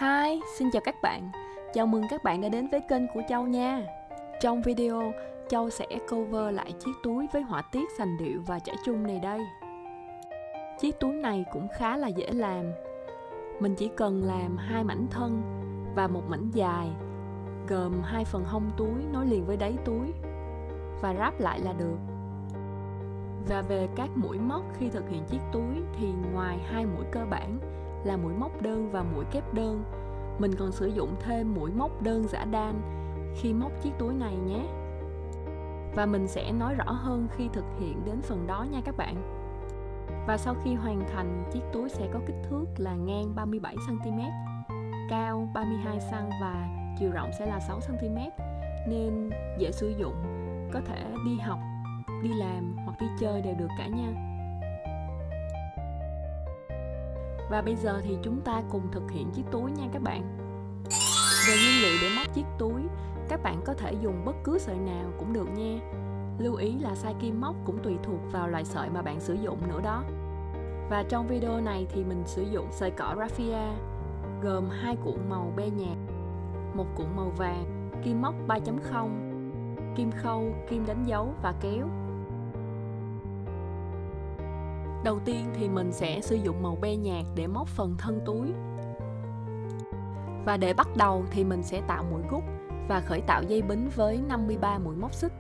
Hi, xin chào các bạn. Chào mừng các bạn đã đến với kênh của Châu nha. Trong video, Châu sẽ cover lại chiếc túi với họa tiết sành điệu và chải chung này đây. Chiếc túi này cũng khá là dễ làm. Mình chỉ cần làm 2 mảnh thân và một mảnh dài, gồm 2 phần hông túi nối liền với đáy túi và ráp lại là được. Và về các mũi móc khi thực hiện chiếc túi thì ngoài 2 mũi cơ bản là mũi móc đơn và mũi kép đơn, mình còn sử dụng thêm mũi móc đơn giã đan khi móc chiếc túi này nhé. Và mình sẽ nói rõ hơn khi thực hiện đến phần đó nha các bạn. Và sau khi hoàn thành, chiếc túi sẽ có kích thước là ngang 37cm, cao 32cm và chiều rộng sẽ là 6cm, nên dễ sử dụng, có thể đi học, đi làm hoặc đi chơi đều được cả nha. Và bây giờ thì chúng ta cùng thực hiện chiếc túi nha các bạn. Về nguyên liệu để móc chiếc túi, các bạn có thể dùng bất cứ sợi nào cũng được nha. Lưu ý là size kim móc cũng tùy thuộc vào loại sợi mà bạn sử dụng nữa đó. Và trong video này thì mình sử dụng sợi cỏ raffia, gồm 2 cuộn màu be nhạt, một cuộn màu vàng, kim móc 3.0, kim khâu, kim đánh dấu và kéo. Đầu tiên thì mình sẽ sử dụng màu be nhạt để móc phần thân túi. Và để bắt đầu thì mình sẽ tạo mũi gút và khởi tạo dây bính với 53 mũi móc xích.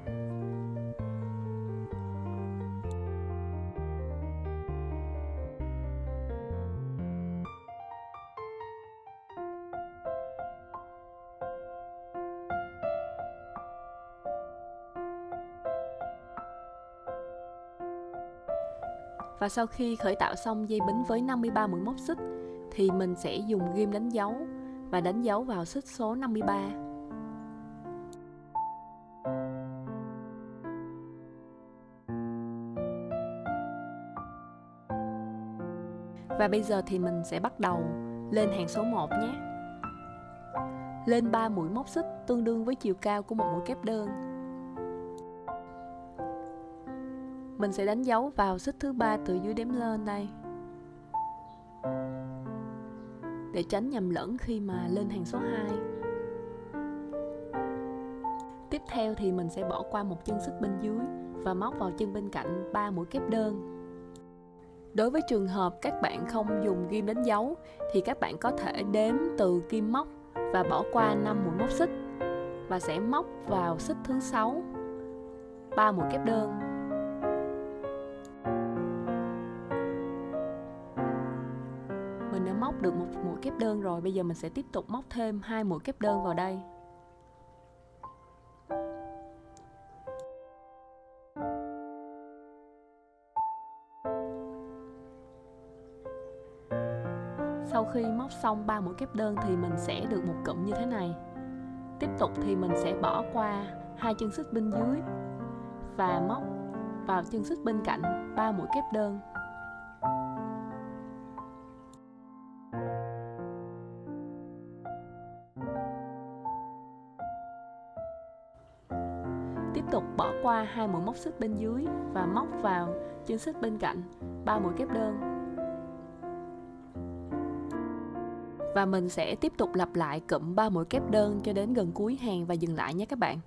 Và sau khi khởi tạo xong dây bính với 53 mũi móc xích thì mình sẽ dùng ghim đánh dấu và đánh dấu vào xích số 53. Và bây giờ thì mình sẽ bắt đầu lên hàng số 1 nhé. Lên 3 mũi móc xích tương đương với chiều cao của một mũi kép đơn. Mình sẽ đánh dấu vào xích thứ 3 từ dưới đếm lên đây, để tránh nhầm lẫn khi mà lên hàng số 2. Tiếp theo thì mình sẽ bỏ qua một chân xích bên dưới và móc vào chân bên cạnh 3 mũi kép đơn. Đối với trường hợp các bạn không dùng ghim đánh dấu thì các bạn có thể đếm từ kim móc và bỏ qua 5 mũi móc xích và sẽ móc vào xích thứ 6 3 mũi kép đơn. Mình đã móc được một mũi kép đơn rồi, bây giờ mình sẽ tiếp tục móc thêm 2 mũi kép đơn vào đây. Sau khi móc xong 3 mũi kép đơn thì mình sẽ được một cụm như thế này. Tiếp tục thì mình sẽ bỏ qua 2 chân xích bên dưới và móc vào chân xích bên cạnh 3 mũi kép đơn. Tiếp tục bỏ qua 2 mũi móc xích bên dưới và móc vào chân xích bên cạnh 3 mũi kép đơn. Và mình sẽ tiếp tục lặp lại cụm 3 mũi kép đơn cho đến gần cuối hàng và dừng lại nhé các bạn.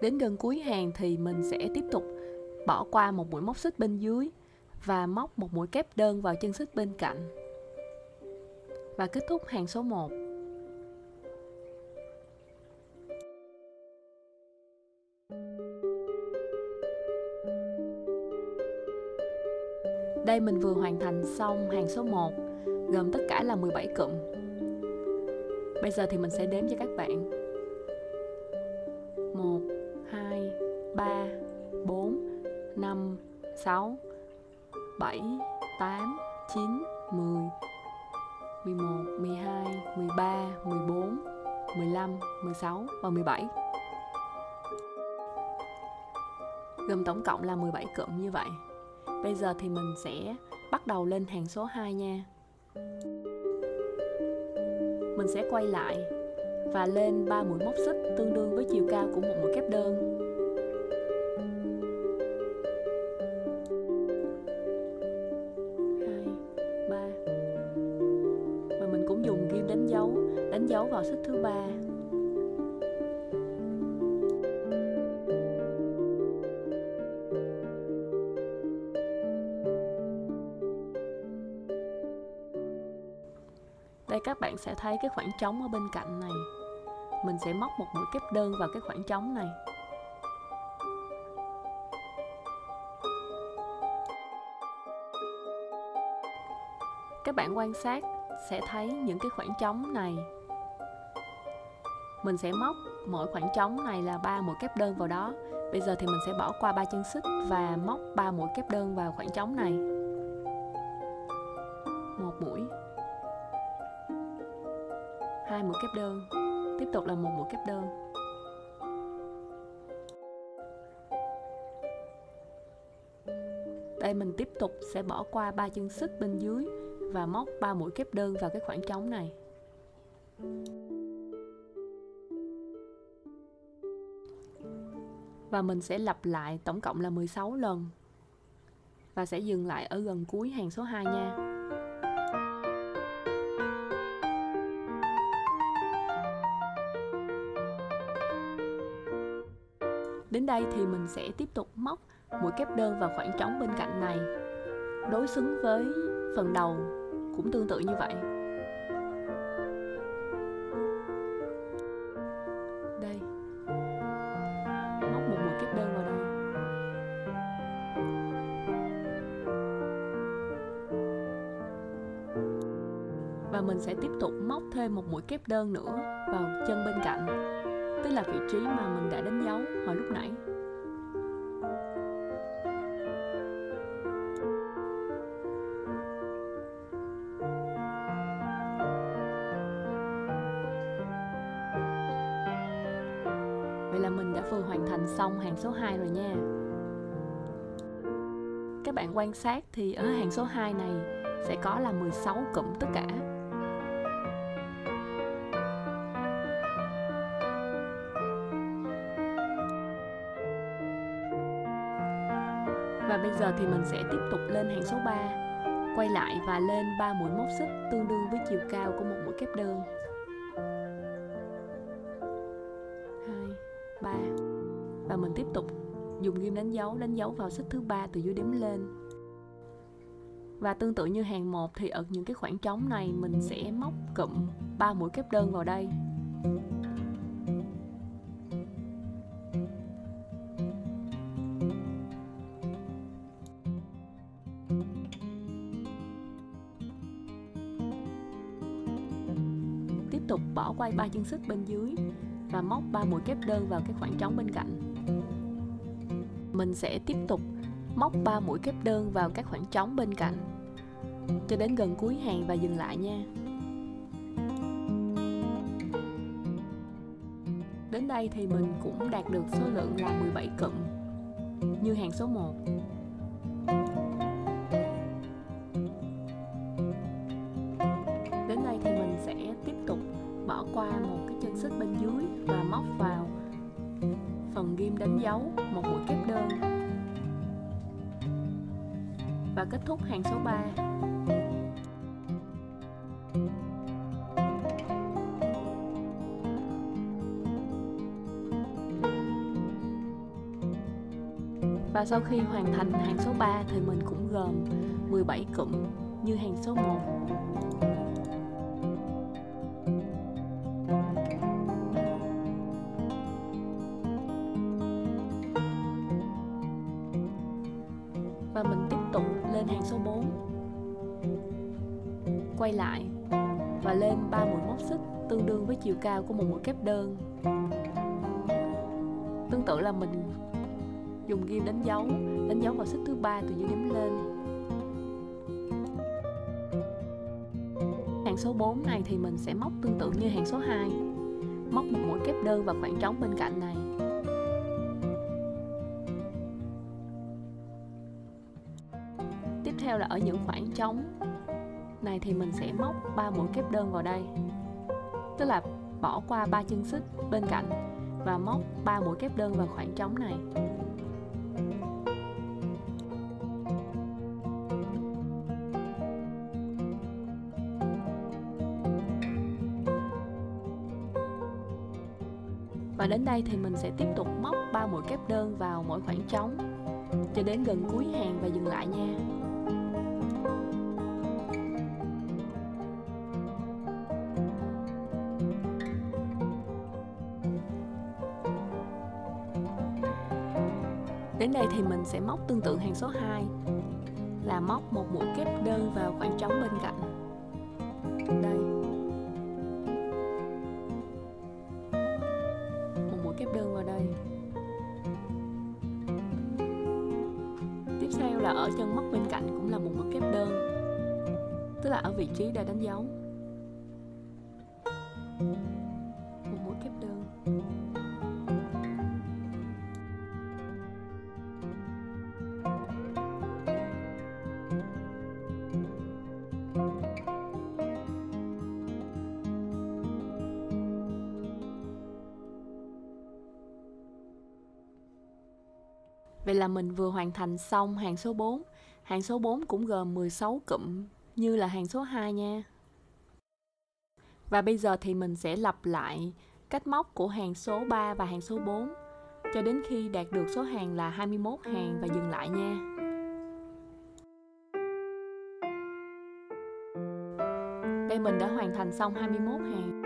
Đến gần cuối hàng thì mình sẽ tiếp tục bỏ qua một mũi móc xích bên dưới và móc một mũi kép đơn vào chân xích bên cạnh. Và kết thúc hàng số 1. Đây mình vừa hoàn thành xong hàng số 1, gồm tất cả là 17 cụm. Bây giờ thì mình sẽ đếm cho các bạn. 1, 2, 3, 4, 5, 6, 7, 8, 9, 10, 11, 12, 13, 14, 15, 16 và 17. Gồm tổng cộng là 17 cụm như vậy. Bây giờ thì mình sẽ bắt đầu lên hàng số 2 nha. Mình sẽ quay lại và lên 3 mũi móc xích tương đương với chiều cao của một mũi kép đơn. đánh dấu vào xích thứ 3. Đây các bạn sẽ thấy cái khoảng trống ở bên cạnh này. Mình sẽ móc một mũi kép đơn vào cái khoảng trống này. Các bạn quan sát sẽ thấy những cái khoảng trống này. Mình sẽ móc mỗi khoảng trống này là 3 mũi kép đơn vào đó. Bây giờ thì mình sẽ bỏ qua 3 chân xích và móc 3 mũi kép đơn vào khoảng trống này. 1 mũi, 2 mũi kép đơn, tiếp tục là 1 mũi kép đơn. Đây mình tiếp tục sẽ bỏ qua 3 chân xích bên dưới và móc 3 mũi kép đơn vào cái khoảng trống này. Và mình sẽ lặp lại tổng cộng là 16 lần. Và sẽ dừng lại ở gần cuối hàng số 2 nha. Đến đây thì mình sẽ tiếp tục móc mũi kép đơn vào khoảng trống bên cạnh này, đối xứng với phần đầu cũng tương tự như vậy. Đây, móc một mũi kép đơn vào đây. Và mình sẽ tiếp tục móc thêm một mũi kép đơn nữa vào chân bên cạnh, tức là vị trí mà mình đã đánh dấu hồi lúc nãy. Vậy là mình đã vừa hoàn thành xong hàng số 2 rồi nha. Các bạn quan sát thì ở hàng số 2 này sẽ có là 16 cụm tất cả. Và bây giờ thì mình sẽ tiếp tục lên hàng số 3, quay lại và lên 3 mũi móc xích tương đương với chiều cao của một mũi kép đơn. 2, 3. Và mình tiếp tục dùng ghim đánh dấu vào xích thứ 3 từ dưới đếm lên. Và tương tự như hàng 1 thì ở những cái khoảng trống này mình sẽ móc cụm 3 mũi kép đơn vào đây. Tiếp tục bỏ qua 3 chân xích bên dưới và móc 3 mũi kép đơn vào cái khoảng trống bên cạnh. Mình sẽ tiếp tục móc 3 mũi kép đơn vào các khoảng trống bên cạnh cho đến gần cuối hàng và dừng lại nha. Đến đây thì mình cũng đạt được số lượng là 17 cụm như hàng số 1. Đến đây thì mình sẽ tiếp tục bỏ qua một cái chân xích bên dưới và móc vào phần ghim đánh dấu một mũi kép đơn và kết thúc hàng số 3. Và sau khi hoàn thành hàng số 3 thì mình cũng gồm 17 cụm như hàng số 1. Và mình tiếp tục lên hàng số 4, quay lại và lên 3 mũi móc xích tương đương với chiều cao của một mũi kép đơn. Tương tự là mình dùng ghim đánh dấu vào xích thứ 3 từ dưới đếm lên. Hàng số 4 này thì mình sẽ móc tương tự như hàng số 2, móc một mũi kép đơn vào khoảng trống bên cạnh này. Tiếp theo là ở những khoảng trống này thì mình sẽ móc 3 mũi kép đơn vào đây, tức là bỏ qua 3 chân xích bên cạnh và móc 3 mũi kép đơn vào khoảng trống này. Và đến đây thì mình sẽ tiếp tục móc 3 mũi kép đơn vào mỗi khoảng trống cho đến gần cuối hàng và dừng lại nha. Đến đây thì mình sẽ móc tương tự hàng số 2 là móc một mũi kép đơn vào khoảng trống bên cạnh. Đây. Một mũi kép đơn vào đây. Tiếp theo là ở chân móc bên cạnh cũng là một mũi kép đơn, tức là ở vị trí đã đánh dấu. Một mũi kép đơn. Vậy là mình vừa hoàn thành xong hàng số 4. Hàng số 4 cũng gồm 16 cụm như là hàng số 2 nha. Và bây giờ thì mình sẽ lặp lại cách móc của hàng số 3 và hàng số 4 cho đến khi đạt được số hàng là 21 hàng và dừng lại nha. Đây mình đã hoàn thành xong 21 hàng.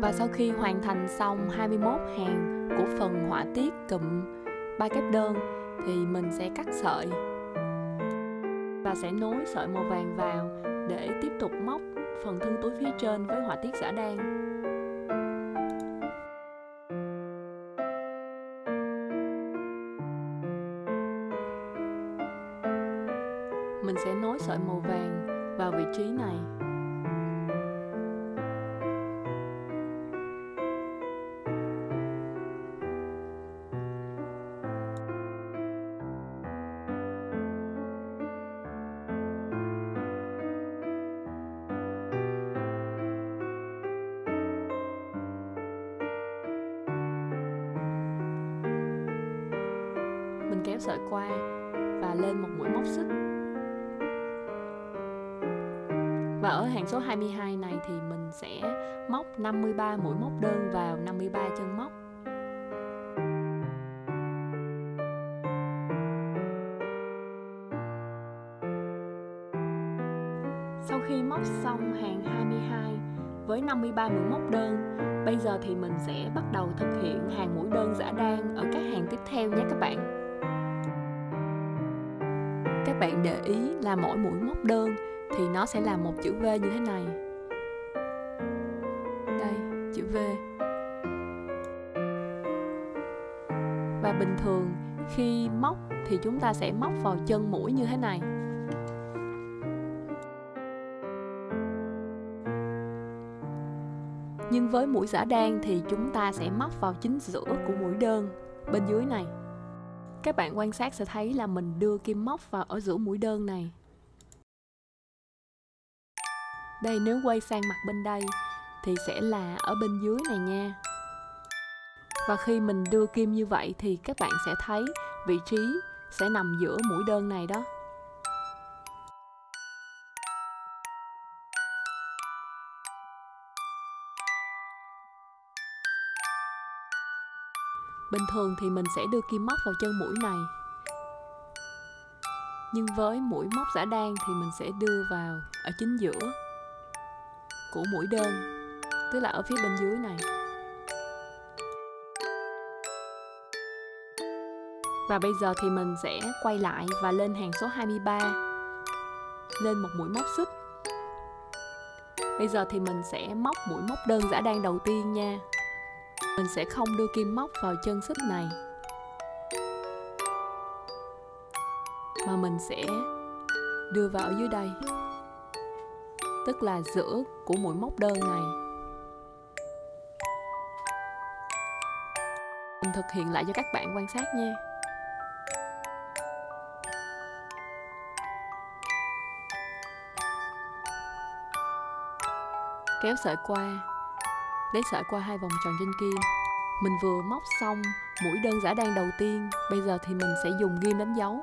Và sau khi hoàn thành xong 21 hàng của phần họa tiết cụm 3 kép đơn thì mình sẽ cắt sợi và sẽ nối sợi màu vàng vào để tiếp tục móc phần thân túi phía trên với họa tiết giả đan. Mình sẽ nối sợi màu vàng vào vị trí này. Mình kéo sợi qua và lên một mũi móc xích. Và ở hàng số 22 này thì mình sẽ móc 53 mũi móc đơn vào 53 chân móc. Sau khi móc xong hàng 22 với 53 mũi móc đơn, bây giờ thì mình sẽ bắt đầu thực hiện hàng mũi đơn giả đan ở các hàng tiếp theo nhé các bạn. Các bạn để ý là mỗi mũi móc đơn thì nó sẽ là một chữ V như thế này. Đây, chữ V. Và bình thường khi móc thì chúng ta sẽ móc vào chân mũi như thế này. Nhưng với mũi giả đan thì chúng ta sẽ móc vào chính giữa của mũi đơn bên dưới này. Các bạn quan sát sẽ thấy là mình đưa kim móc vào ở giữa mũi đơn này. Đây, nếu quay sang mặt bên đây thì sẽ là ở bên dưới này nha. Và khi mình đưa kim như vậy thì các bạn sẽ thấy vị trí sẽ nằm giữa mũi đơn này đó. Bình thường thì mình sẽ đưa kim móc vào chân mũi này. Nhưng với mũi móc giả đan thì mình sẽ đưa vào ở chính giữa của mũi đơn, tức là ở phía bên dưới này. Và bây giờ thì mình sẽ quay lại và lên hàng số 23, lên một mũi móc xích. Bây giờ thì mình sẽ móc mũi móc đơn giả đan đầu tiên nha. Mình sẽ không đưa kim móc vào chân xích này, mà mình sẽ đưa vào ở dưới đây, tức là giữa của mũi móc đơn này. Mình thực hiện lại cho các bạn quan sát nha. Kéo sợi qua lấy sợi qua 2 vòng tròn trên kim. Mình vừa móc xong mũi đơn giã đan đầu tiên, bây giờ thì mình sẽ dùng ghim đánh dấu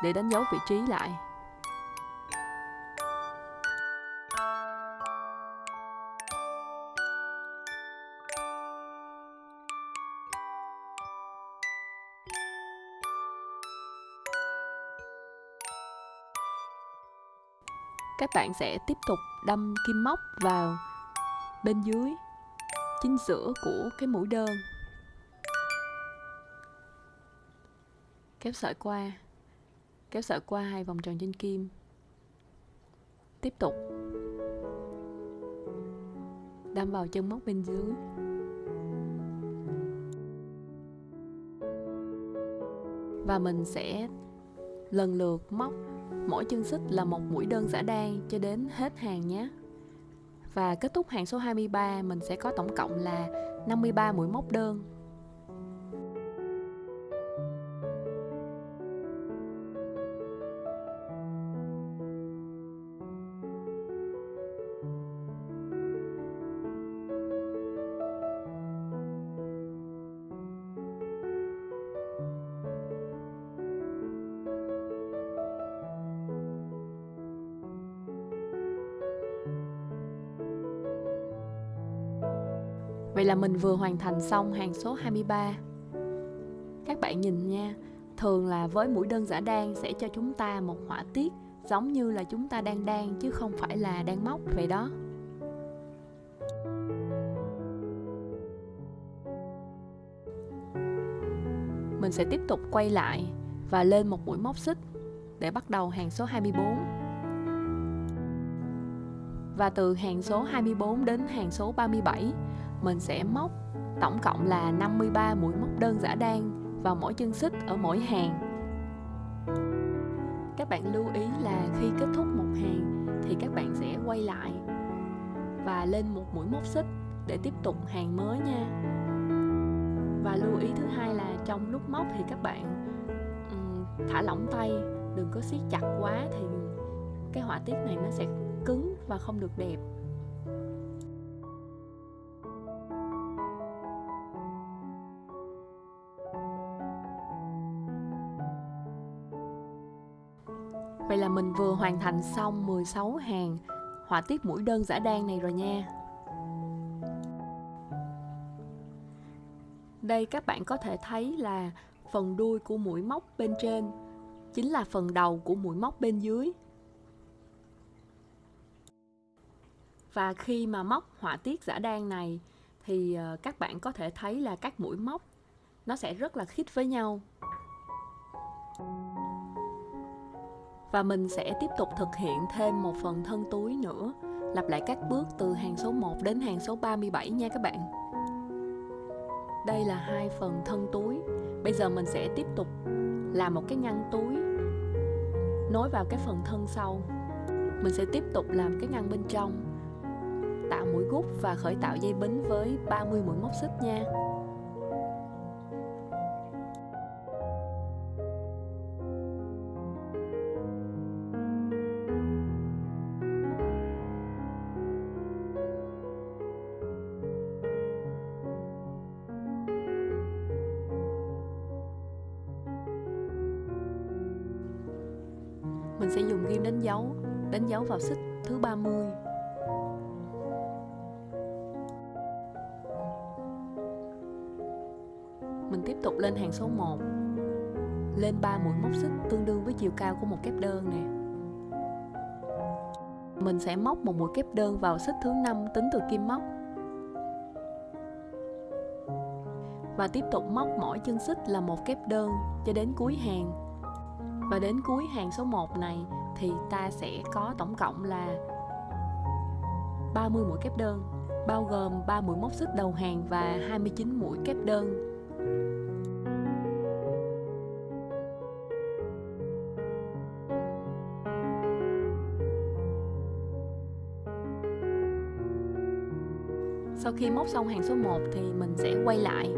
để đánh dấu vị trí lại. Các bạn sẽ tiếp tục đâm kim móc vào bên dưới chính giữa của cái mũi đơn. Kéo sợi qua 2 vòng tròn trên kim. Tiếp tục đâm vào chân móc bên dưới. Và mình sẽ lần lượt móc mỗi chân xích là một mũi đơn giã đan cho đến hết hàng nhé. Và kết thúc hàng số 23 mình sẽ có tổng cộng là 53 mũi móc đơn. Vậy là mình vừa hoàn thành xong hàng số 23. Các bạn nhìn nha, thường là với mũi đơn giã đan sẽ cho chúng ta một họa tiết giống như là chúng ta đang đan chứ không phải là đang móc vậy đó. Mình sẽ tiếp tục quay lại và lên một mũi móc xích để bắt đầu hàng số 24. Và từ hàng số 24 đến hàng số 37 mình sẽ móc tổng cộng là 53 mũi móc đơn giã đan vào mỗi chân xích ở mỗi hàng. Các bạn lưu ý là khi kết thúc một hàng thì các bạn sẽ quay lại và lên một mũi móc xích để tiếp tục hàng mới nha. Và lưu ý thứ hai là trong lúc móc thì các bạn thả lỏng tay, đừng có siết chặt quá thì cái họa tiết này nó sẽ cứng và không được đẹp. Vậy là mình vừa hoàn thành xong 16 hàng họa tiết mũi đơn giã đan này rồi nha. Đây các bạn có thể thấy là phần đuôi của mũi móc bên trên chính là phần đầu của mũi móc bên dưới. Và khi mà móc họa tiết giã đan này thì các bạn có thể thấy là các mũi móc nó sẽ rất là khít với nhau. Và mình sẽ tiếp tục thực hiện thêm một phần thân túi nữa, lặp lại các bước từ hàng số 1 đến hàng số 37 nha các bạn. Đây là 2 phần thân túi. Bây giờ mình sẽ tiếp tục làm một cái ngăn túi nối vào cái phần thân sau. Mình sẽ tiếp tục làm cái ngăn bên trong, tạo mũi gút và khởi tạo dây bính với 30 mũi móc xích nha. Mình sẽ dùng ghim đánh dấu vào xích thứ 30. Mình tiếp tục lên hàng số 1, lên 3 mũi móc xích tương đương với chiều cao của một kép đơn nè. Mình sẽ móc một mũi kép đơn vào xích thứ 5 tính từ kim móc. Và tiếp tục móc mỗi chân xích là một kép đơn cho đến cuối hàng. Và đến cuối hàng số 1 này thì ta sẽ có tổng cộng là 30 mũi kép đơn, bao gồm 3 mũi móc xích đầu hàng và 29 mũi kép đơn. Sau khi móc xong hàng số 1 thì mình sẽ quay lại,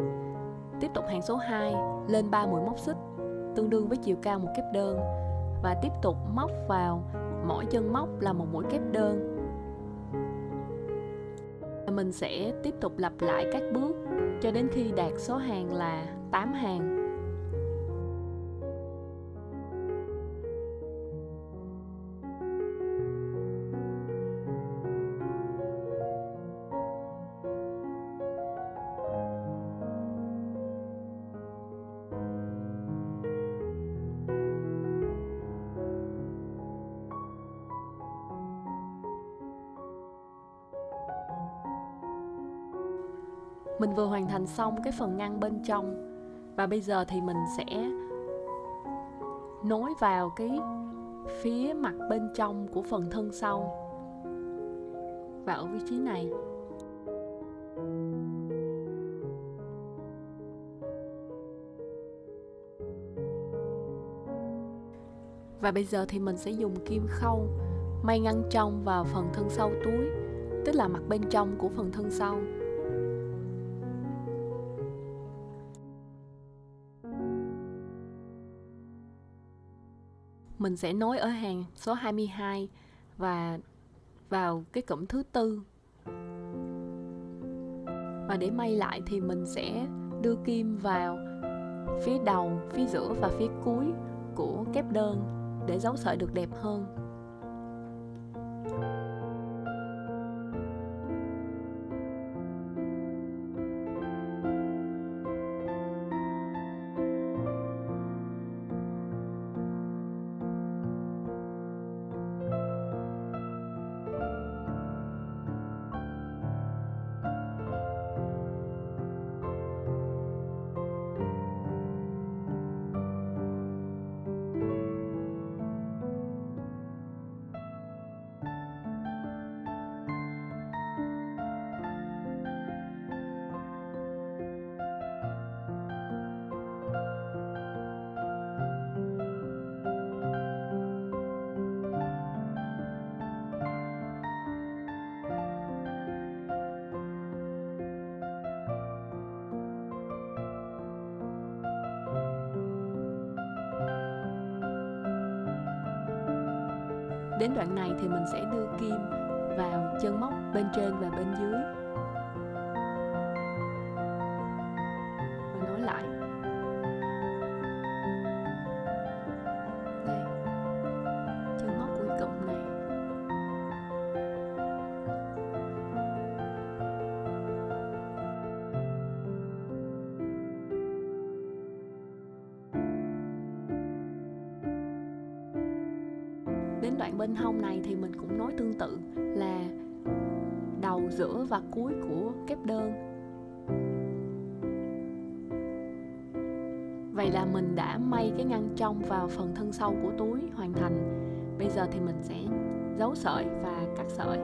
tiếp tục hàng số 2, lên 3 mũi móc xích tương đương với chiều cao một kép đơn và tiếp tục móc vào mỗi chân móc là một mũi kép đơn. Mình sẽ tiếp tục lặp lại các bước cho đến khi đạt số hàng là 8 hàng. Mình vừa hoàn thành xong cái phần ngăn bên trong, và bây giờ thì mình sẽ nối vào cái phía mặt bên trong của phần thân sau, và ở vị trí này. Và bây giờ thì mình sẽ dùng kim khâu may ngăn trong vào phần thân sau túi, tức là mặt bên trong của phần thân sau. Mình sẽ nối ở hàng số 22 và vào cái cụm thứ tư. Và để may lại thì mình sẽ đưa kim vào phía đầu, phía giữa và phía cuối của kép đơn để giấu sợi được đẹp hơn. Đến đoạn này thì mình sẽ đưa kim vào chân móc bên trên và bên dưới và nối lại. Đây, chân móc cuối cụm này. Đến đoạn bên hông này thì mình cũng nối tương tự là đầu, giữa và cuối của kép đơn. Vậy là mình đã may cái ngăn trong vào phần thân sau của túi hoàn thành. Bây giờ thì mình sẽ giấu sợi và cắt sợi.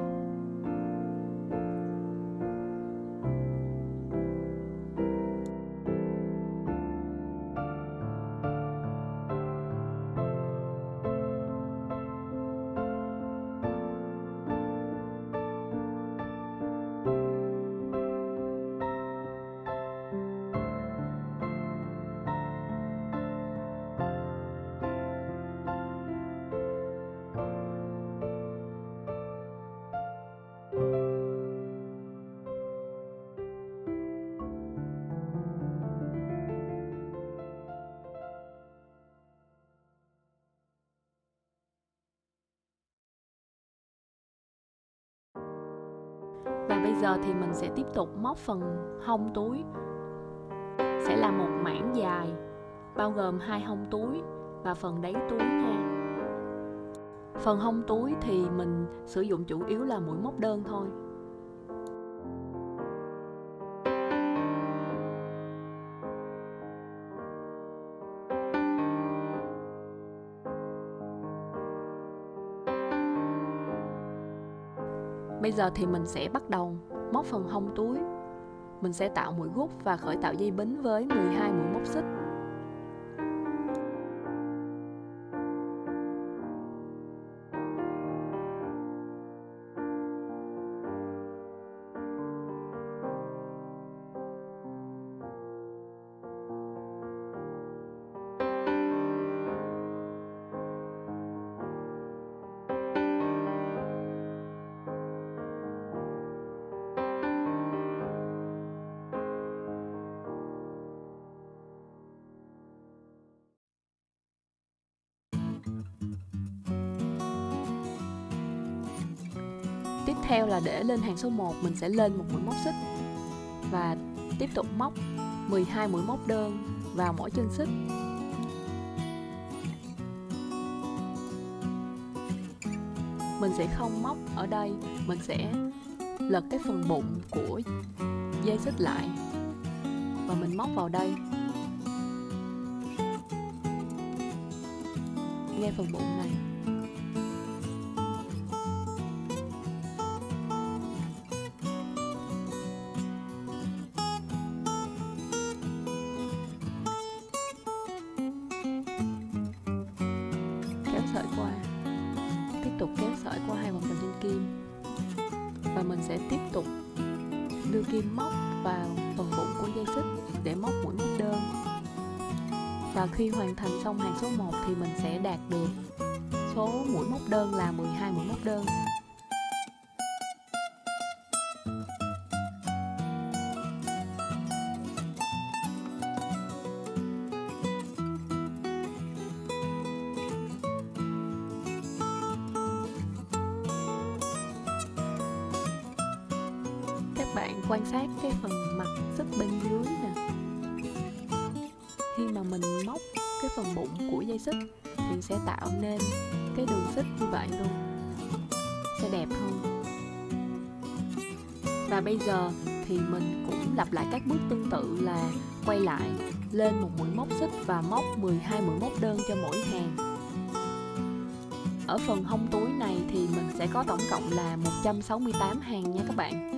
Và bây giờ thì mình sẽ tiếp tục móc phần hông túi. Sẽ là một mảng dài bao gồm 2 hông túi và phần đáy túi nha. Phần hông túi thì mình sử dụng chủ yếu là mũi móc đơn thôi. Bây giờ thì mình sẽ bắt đầu móc phần hông túi. Mình sẽ tạo mũi gút và khởi tạo dây bính với 12 mũi móc xích. theo là để lên hàng số 1 mình sẽ lên một mũi móc xích và tiếp tục móc 12 mũi móc đơn vào mỗi chân xích. Mình sẽ không móc ở đây, mình sẽ lật cái phần bụng của dây xích lại và mình móc vào đây. Ngay phần bụng này. Kéo sợi qua. Tiếp tục kéo sợi qua 2 vòng tròn trên kim. Và mình sẽ tiếp tục đưa kim móc vào phần bụng của dây xích để móc mũi móc đơn. Và khi hoàn thành xong hàng số 1 thì mình sẽ đạt được số mũi móc đơn là 12 mũi móc đơn. Các bạn quan sát cái phần mặt xích bên dưới nè. Khi mà mình móc cái phần bụng của dây xích thì sẽ tạo nên cái đường xích như vậy luôn, sẽ đẹp hơn. Và bây giờ thì mình cũng lặp lại các bước tương tự là quay lại, lên một mũi móc xích và móc 12 mũi móc đơn cho mỗi hàng. Ở phần hông túi này thì mình sẽ có tổng cộng là 168 hàng nha các bạn.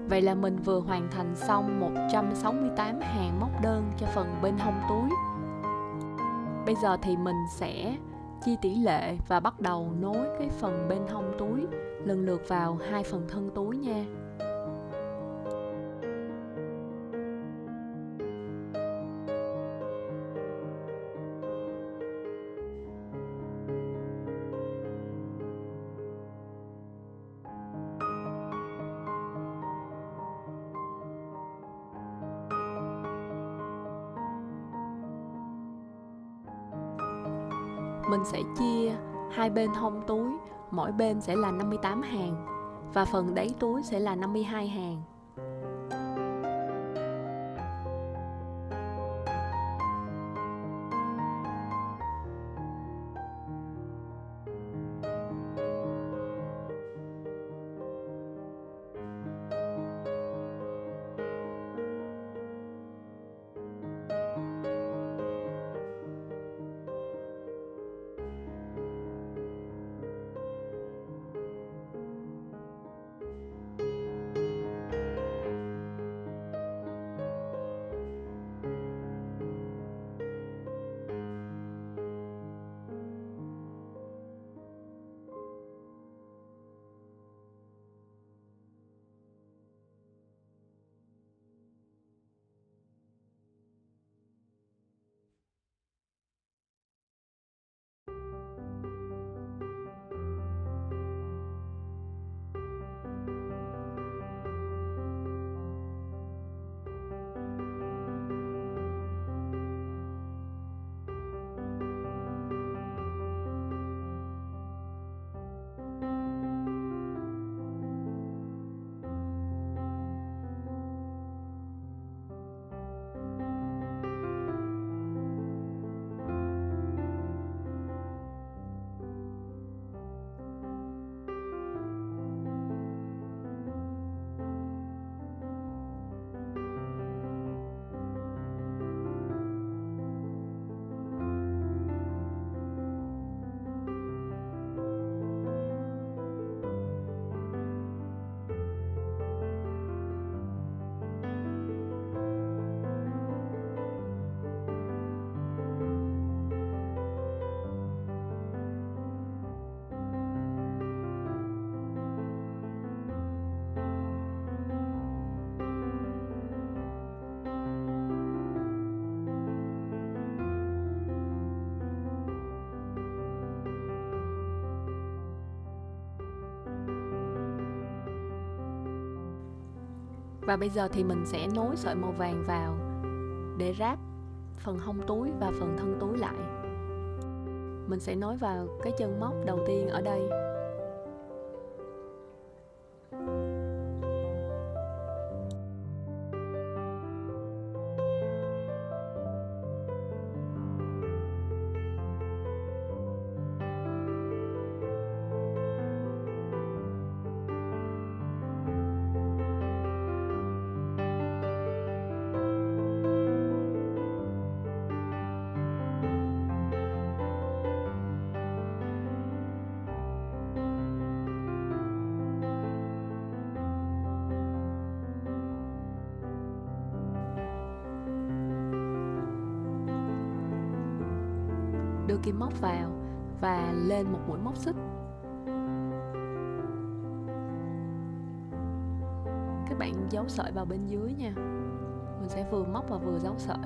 Vậy là mình vừa hoàn thành xong 168 hàng móc đơn cho phần bên hông túi. Bây giờ thì mình sẽ chia tỷ lệ và bắt đầu nối cái phần bên hông túi lần lượt vào hai phần thân túi nha. Mình sẽ chia hai bên hông túi, mỗi bên sẽ là 58 hàng và phần đáy túi sẽ là 52 hàng. Và bây giờ thì mình sẽ nối sợi màu vàng vào để ráp phần hông túi và phần thân túi lại. Mình sẽ nối vào cái chân móc đầu tiên ở đây. Đưa kim móc vào và lên một mũi móc xích. Các bạn giấu sợi vào bên dưới nha. Mình sẽ vừa móc và vừa giấu sợi.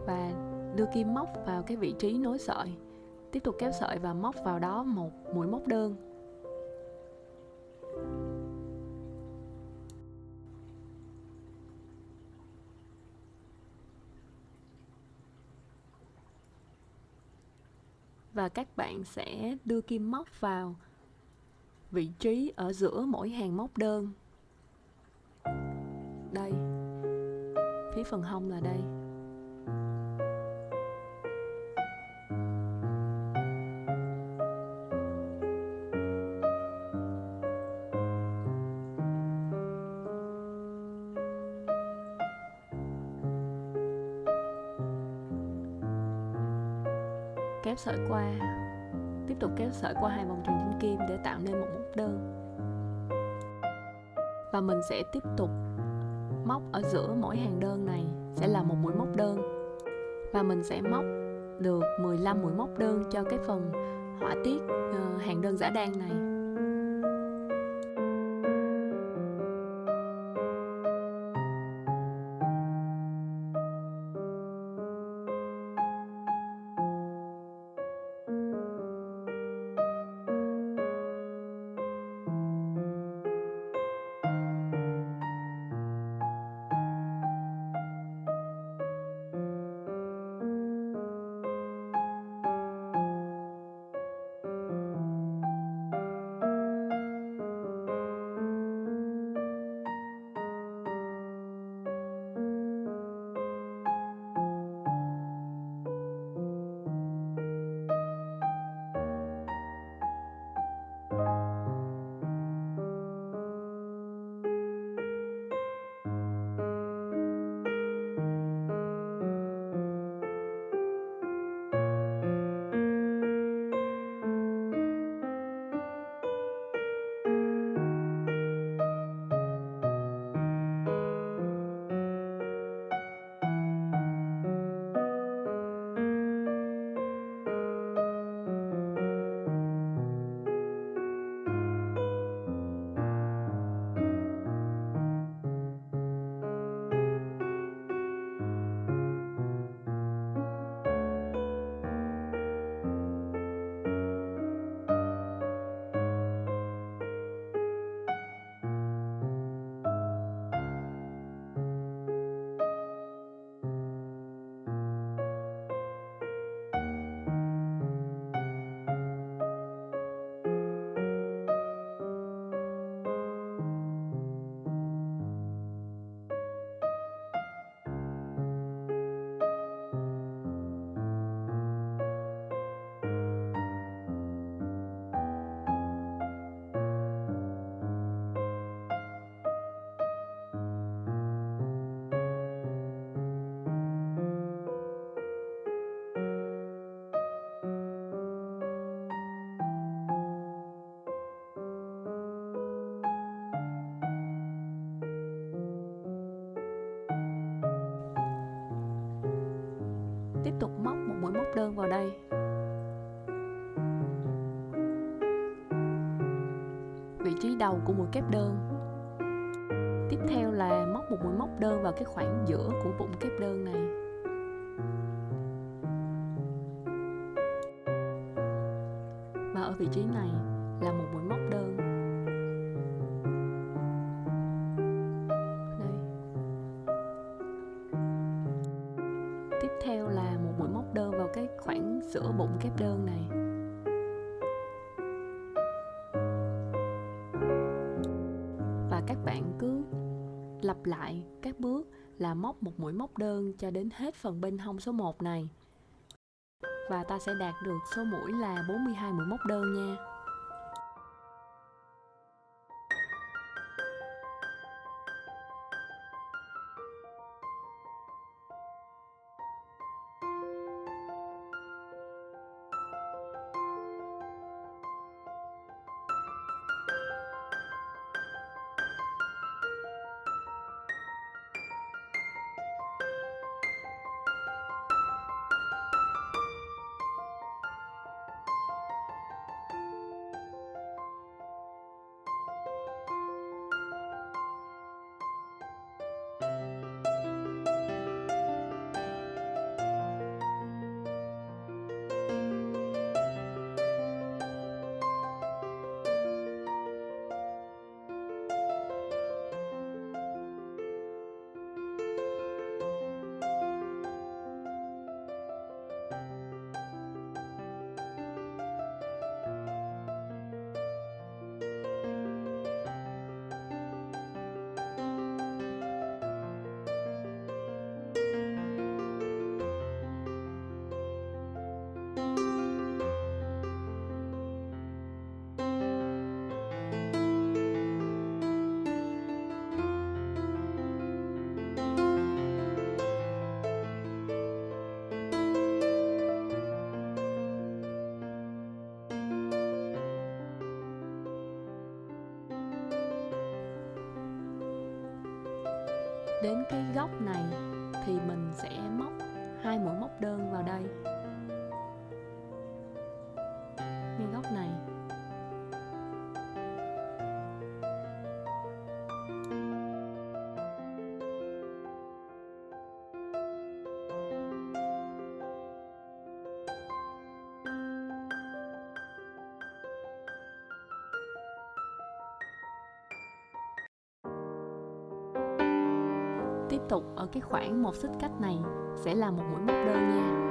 Và đưa kim móc vào cái vị trí nối sợi. Tiếp tục kéo sợi và móc vào đó một mũi móc đơn. Và các bạn sẽ đưa kim móc vào vị trí ở giữa mỗi hàng móc đơn. Đây, phía phần hông là đây. Kéo sợi qua, tiếp tục kéo sợi qua 2 vòng tròn trên kim để tạo nên một móc đơn. Và mình sẽ tiếp tục móc ở giữa mỗi hàng đơn này sẽ là một mũi móc đơn. Và mình sẽ móc được 15 mũi móc đơn cho cái phần họa tiết hàng đơn giả đan này. Tiếp tục móc một mũi móc đơn vào đây. Vị trí đầu của mũi kép đơn. Tiếp theo là móc một mũi móc đơn vào cái khoảng giữa của bụng kép đơn này. vị trí này là một mũi móc đơn. Đây. Tiếp theo là một mũi móc đơn vào cái khoảng giữa bụng kép đơn này. Và các bạn cứ lặp lại các bước là móc một mũi móc đơn cho đến hết phần bên hông số 1 này. Và ta sẽ đạt được số mũi là 42 mũi móc đơn nha. Đến cái góc này thì mình sẽ móc 2 mũi móc đơn vào đây, ngay góc này. Tiếp tục ở cái khoảng 1 xích cách này sẽ là một mũi móc đơn nha.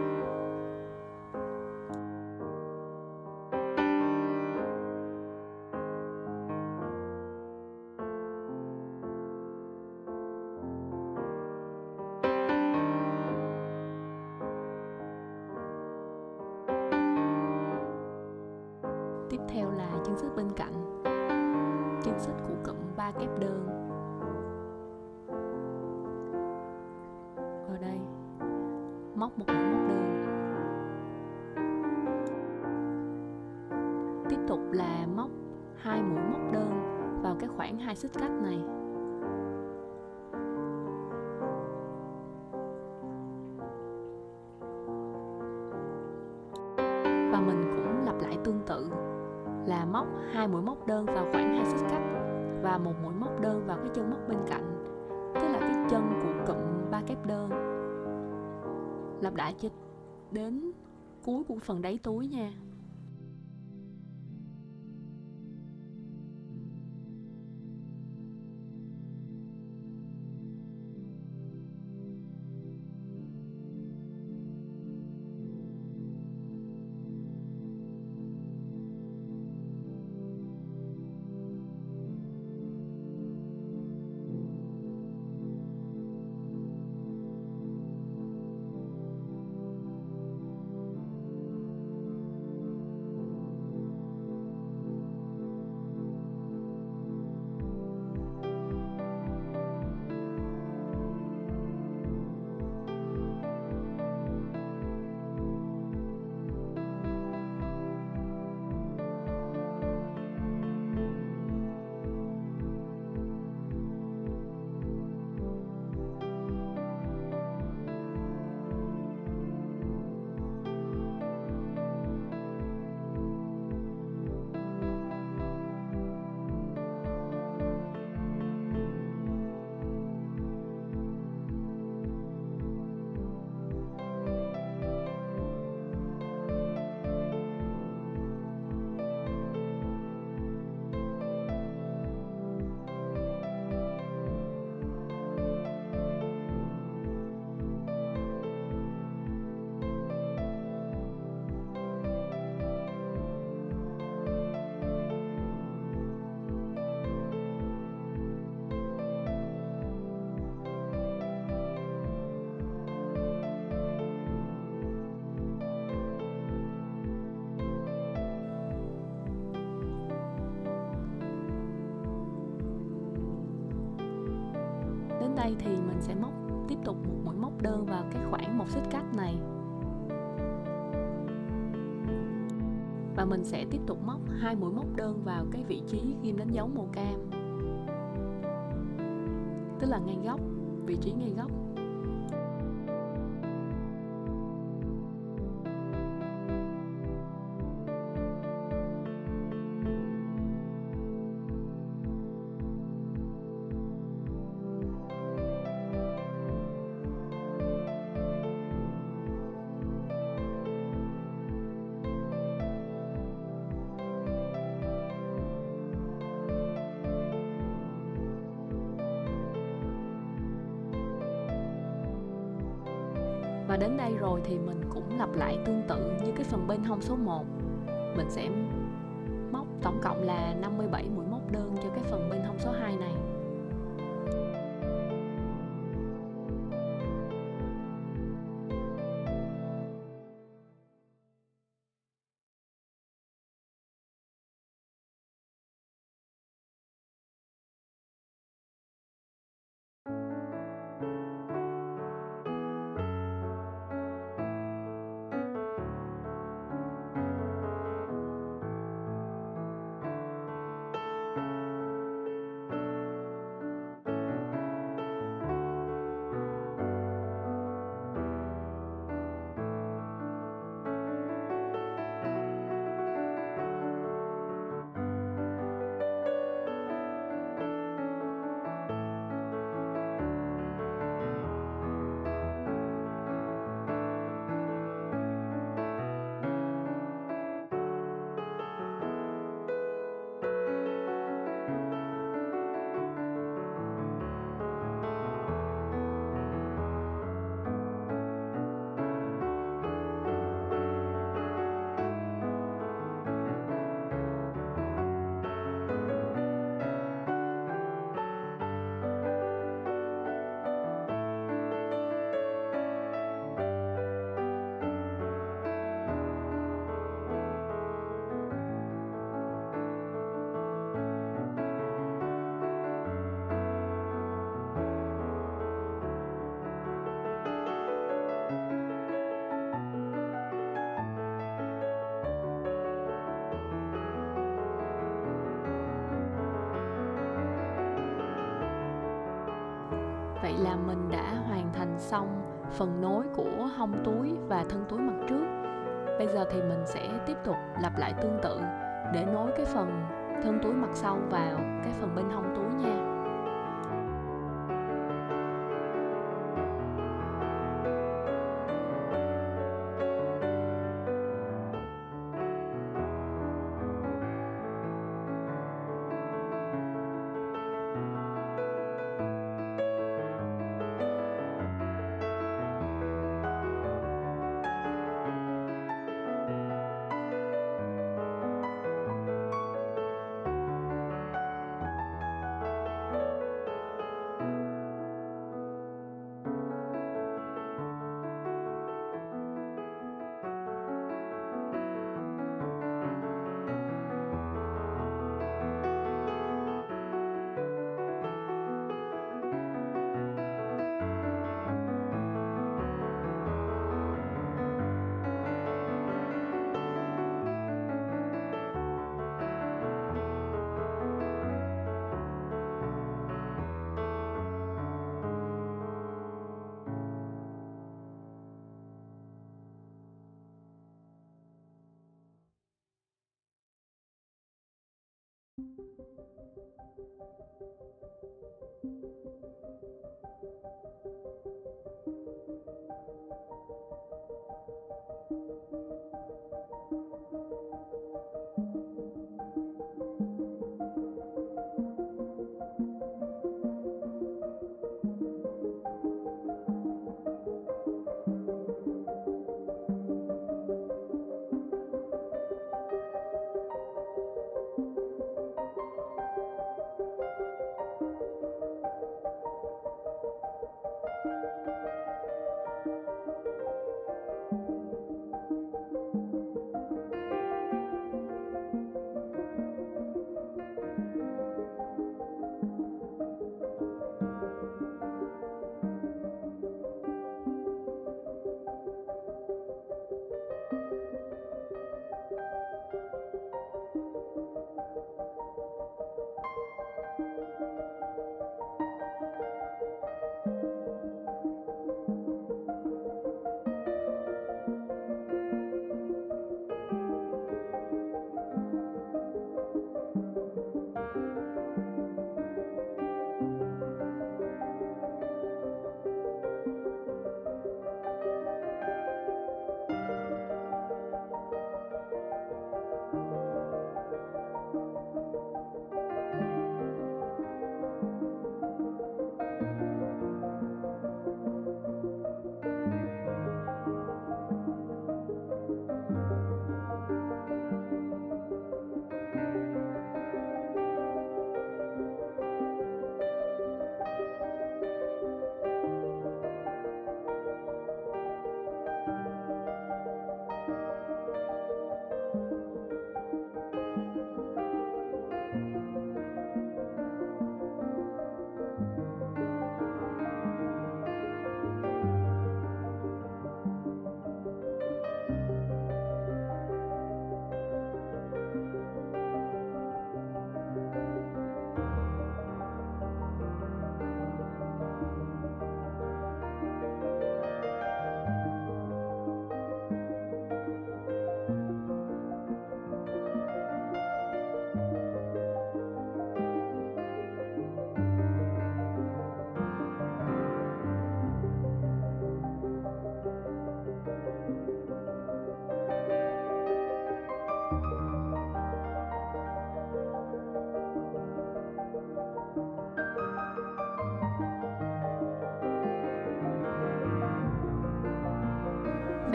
Tiếp theo là chân xích bên cạnh, chân xích của cụm 3 kép đơn. Ở đây móc một mũi móc đơn. Tiếp tục là móc 2 mũi móc đơn vào cái khoảng 2 xích cách này. Và mình cũng lặp lại tương tự là móc 2 mũi móc đơn vào khoảng 2 xích cách và một mũi móc đơn vào cái chân móc bên cạnh, tức là cái chân của cụm 3 kép đơn. Lặp lại cho đến cuối của phần đáy túi nha. Đến đây thì mình sẽ tiếp tục một mũi móc đơn vào cái khoảng 1 xích cách này. Và mình sẽ tiếp tục móc 2 mũi móc đơn vào cái vị trí ghim đánh dấu màu cam, tức là ngay góc, vị trí ngay góc. Và đến đây rồi thì mình cũng lặp lại tương tự như cái phần bên hông số 1. Mình sẽ móc tổng cộng là 57 mũi móc đơn cho cái phần bên hông số 2 này. Vậy là mình đã hoàn thành xong phần nối của hông túi và thân túi mặt trước. Bây giờ thì mình sẽ tiếp tục lặp lại tương tự để nối cái phần thân túi mặt sau vào cái phần bên hông túi nha.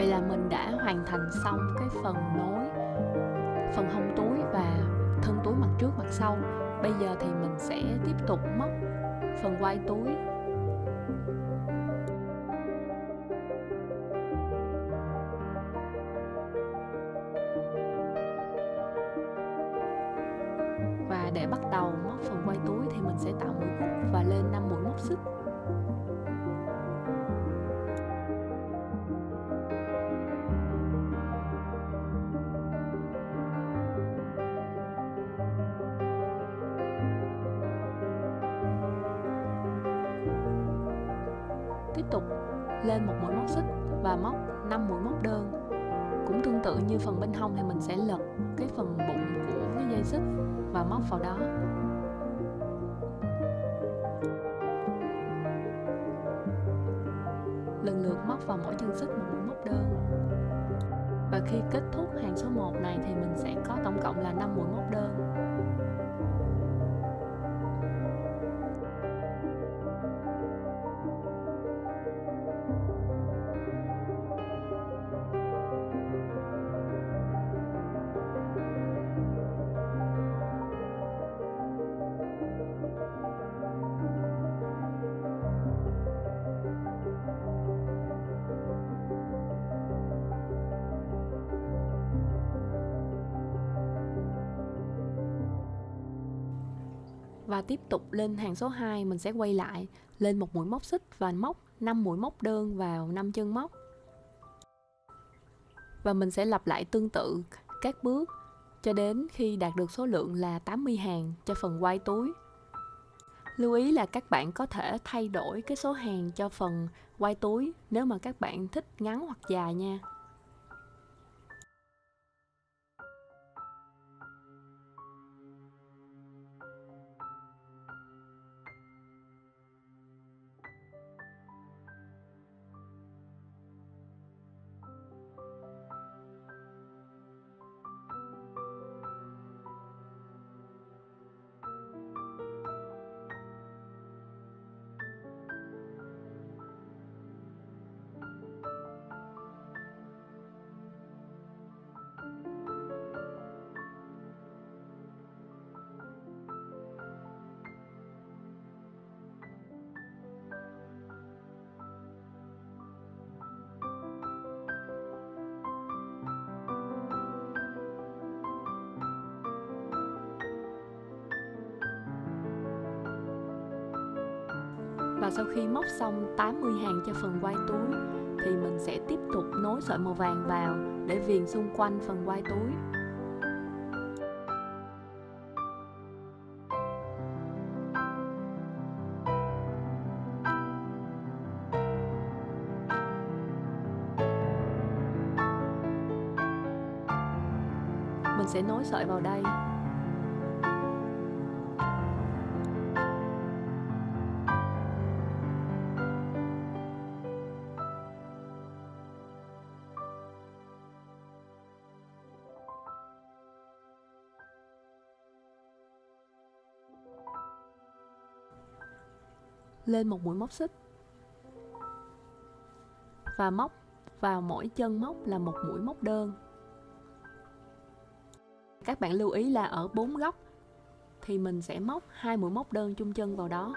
Vậy là mình đã hoàn thành xong cái phần nối, phần hông túi và thân túi mặt trước mặt sau. Bây giờ thì mình sẽ tiếp tục móc phần quai túi. Và để bắt đầu móc phần quai túi thì mình sẽ tạo mũi gút và lên 5 mũi móc xích. Tiếp tục lên một mũi móc xích và móc 5 mũi móc đơn. Cũng tương tự như phần bên hông thì mình sẽ lật cái phần bụng của cái dây xích và móc vào đó. Lần lượt móc vào mỗi chân xích một mũi móc đơn. Và khi kết thúc hàng số 1 này thì mình sẽ có tổng cộng là 5 mũi móc đơn. Và tiếp tục lên hàng số 2 mình sẽ quay lại lên một mũi móc xích và móc 5 mũi móc đơn vào 5 chân móc. Và mình sẽ lặp lại tương tự các bước cho đến khi đạt được số lượng là 80 hàng cho phần quai túi. Lưu ý là các bạn có thể thay đổi cái số hàng cho phần quai túi nếu mà các bạn thích ngắn hoặc dài nha. Và sau khi móc xong 80 hàng cho phần quai túi thì mình sẽ tiếp tục nối sợi màu vàng vào để viền xung quanh phần quai túi. Mình sẽ nối sợi vào đây. Lên một mũi móc xích và móc vào mỗi chân móc là một mũi móc đơn. Các bạn lưu ý là ở 4 góc thì mình sẽ móc 2 mũi móc đơn chung chân vào đó.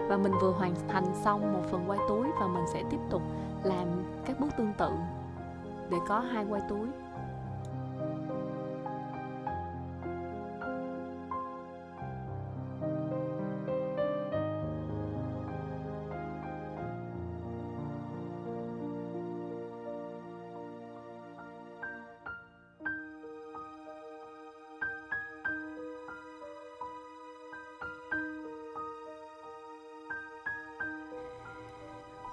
Và mình vừa hoàn thành xong một phần quay túi và mình sẽ tiếp tục làm các bước tương tự để có 2 quay túi.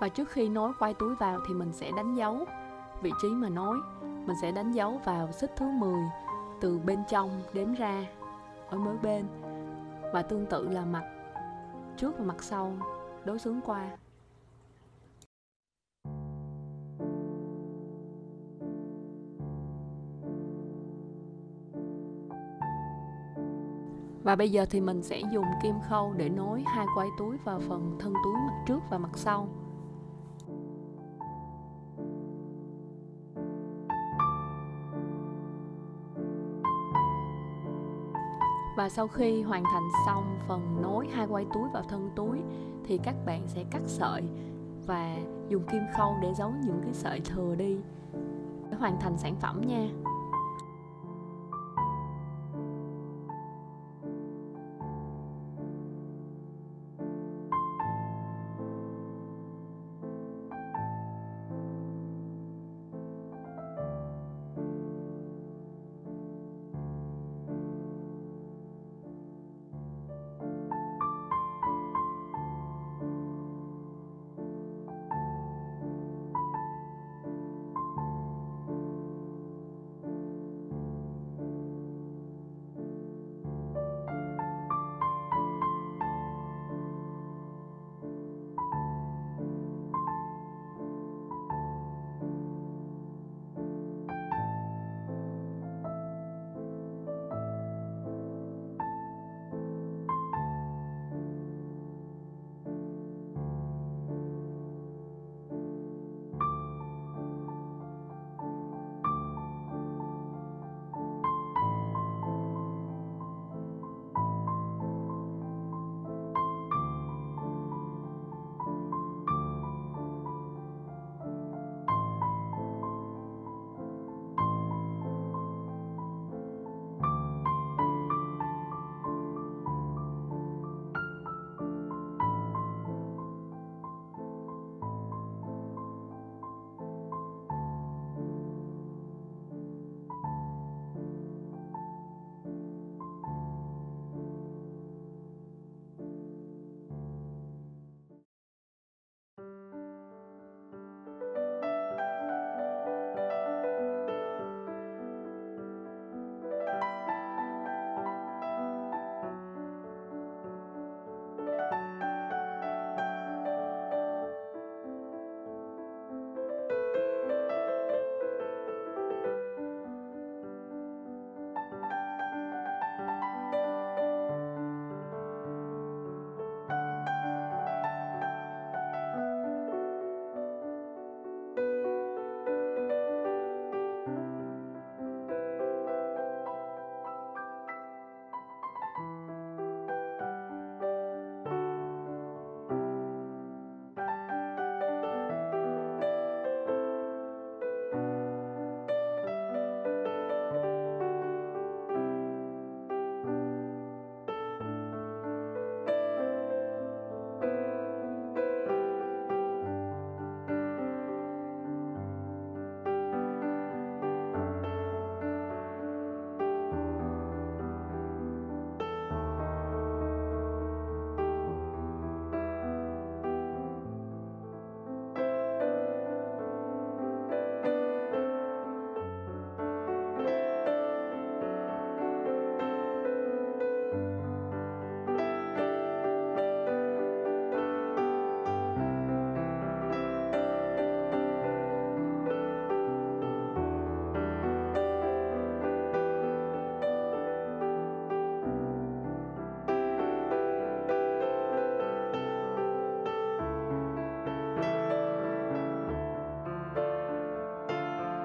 Và trước khi nối quay túi vào thì mình sẽ đánh dấu vị trí mà nối. Mình sẽ đánh dấu vào xích thứ 10 từ bên trong đếm ra ở mỗi bên. Và tương tự là mặt trước và mặt sau đối xướng qua. Và bây giờ thì mình sẽ dùng kim khâu để nối 2 quay túi vào phần thân túi mặt trước và mặt sau. Và sau khi hoàn thành xong phần nối 2 quay túi vào thân túi thì các bạn sẽ cắt sợi và dùng kim khâu để giấu những cái sợi thừa đi để hoàn thành sản phẩm nha.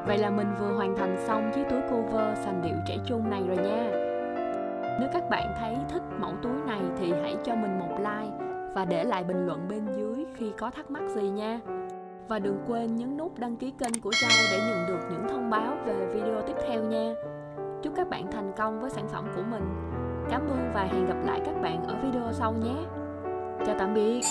Vậy là mình vừa hoàn thành xong chiếc túi cover sành điệu trẻ trung này rồi nha. Nếu các bạn thấy thích mẫu túi này thì hãy cho mình một like và để lại bình luận bên dưới khi có thắc mắc gì nha. Và đừng quên nhấn nút đăng ký kênh của Châu để nhận được những thông báo về video tiếp theo nha. Chúc các bạn thành công với sản phẩm của mình. Cảm ơn và hẹn gặp lại các bạn ở video sau nhé. Chào tạm biệt.